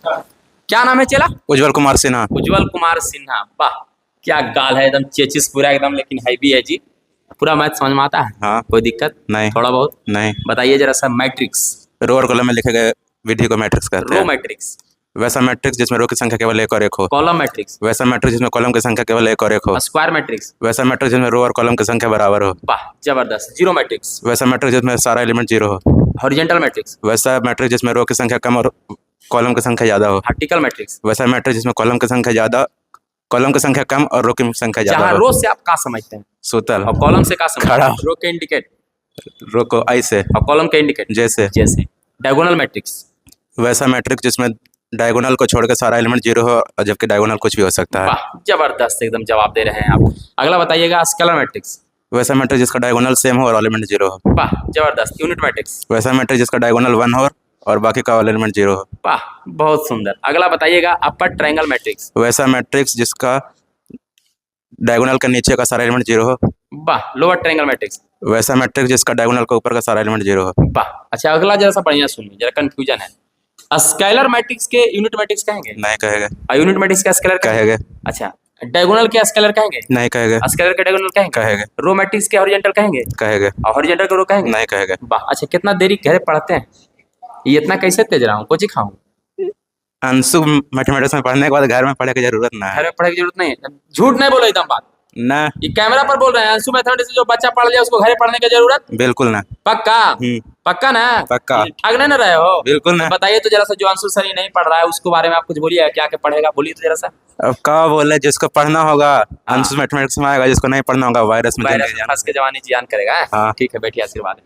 क्या नाम है चेला? उज्जवल कुमार सिन्हा। उज्जवल कुमार सिन्हा। वाह, क्या गाल है, एकदम चेचिस पूरा एकदम, लेकिन हैवी है जी। पूरा मैथ समझ में आता है? हाँ। कोई दिक्कत नहीं। थोड़ा बहुत नहीं। बताइए जरा सा। मैट्रिक्स, रो और कॉलम में लिखे गए विधि को मैट्रिक्स कहते रो हैं। मैट्रिक्स, वैसा मैट्रिक्स जिसमें रो की संख्या केवल एक और एक हो। कॉलम मैट्रिक्स, वैसा मैट्रिक्स जिसमें कॉलम की संख्या केवल एक और एक हो। स्क्वायर मैट्रिक्स, वैसा मैट्रिक्स जिसमें रो और कॉलम की संख्या बराबर हो। वाह जबरदस्त। जीरो मैट्रिक्स, वैसा मैट्रिक्स जिसमें सारा एलिमेंट जीरो हो। हॉरिजॉन्टल मैट्रिक्स, वैसा मैट्रिक्स जिसमें रो की संख्या कम और कॉलम की संख्या ज्यादा हो। वर्टिकल मैट्रिक्स, वैसा मैट्रिक्स जिसमें कॉलम की संख्या कम और रो की संख्या ज्यादा जहाँ हो। रो से आप का समझते हैं सूतल। और कॉलम से का समझते खड़ा। हैं? रो के इंडिकेट, रो को आई से और कॉलम के इंडिकेट जैसे। जैसे। डायगोनल मैट्रिक्स, वैसा मैट्रिक्स जिसमें डायगोनल को छोड़कर सारा एलिमेंट जीरो हो और जबकि डायगोनल कुछ भी हो सकता है। वाह जबरदस्त, एकदम जवाब दे रहे हैं आप। अगला बताइएगा। स्केलर मैट्रिक्स, वैसा मैट्रिक्स जिसका डायगोनल सेम हो और एलिमेंट जीरो हो। वाह जबरदस्त। यूनिट मैट्रिक्स, वैसा मैट्रिक्स जिसका डायगोनल 1 हो और बाकी का एलिमेंट जीरो हो। वाह बहुत सुंदर। अगला बताइएगा। अपर ट्रायंगल मैट्रिक्स, वैसा मैट्रिक्स जिसका डायगोनल के नीचे का सारा एलिमेंट जीरो हो। वाह। लोअर ट्रायंगल मैट्रिक्स, वैसा मैट्रिक्स जिसका डायगोनल का ऊपर का सारा एलिमेंट जीरो हो। वाह। अच्छा अगला जरा सा बढ़िया सुनिए, जरा कंफ्यूजन है। स्केलर मैट्रिक्स के यूनिट मैट्रिक्स कहेंगे? नहीं कहेगा। और यूनिट मैट्रिक्स का स्केलर कहेगा। अच्छा, डायगोनल के स्केलर कहेंगे? नहीं कहेगा। स्केलर के डायगोनल कहेंगे? कहेगा। रो मैट्रिक्स के हॉरिजॉन्टल कहेंगे? कहेगा। और हॉरिजॉन्टल के रो कहेंगे? नहीं कहेगा। वाह। अच्छा कितना देरी घरे पढ़ते हैं? ये इतना कैसे तेज रहा हूँ, कुछ ही खाऊं? अंशु मैथमेटिक्स में पढ़ने के बाद घर में पढ़ने की जरूरत ना घर है। में पढ़ने की जरूरत नहीं है। झूठ नहीं बोलो एकदम बात। ना। ये कैमरा पर बोल रहे हैं। अंशु मैथमेटिक्स जो बच्चा पढ़ लिया उसको घरे पढ़ने की जरूरत? बिल्कुल ना। पक्का? पक्का ना? पक्का। ठगने ना रहे हो? बिल्कुल ना। बताइए तो जरा सा, जो अंशु सर नहीं पढ़ रहा है उसको बारे में आप कुछ बोलिए, क्या क्या पढ़ेगा बोलिए तो जरा सा। अब क्या बोले, जिसको पढ़ना होगा अंशु मैथमेटिक्स में आएगा, जिसको नहीं पढ़ना होगा वायरस में वायरस में फंस के जवानी जियान करेगा। हाँ। ठीक है, बैठिए, आशीर्वाद है।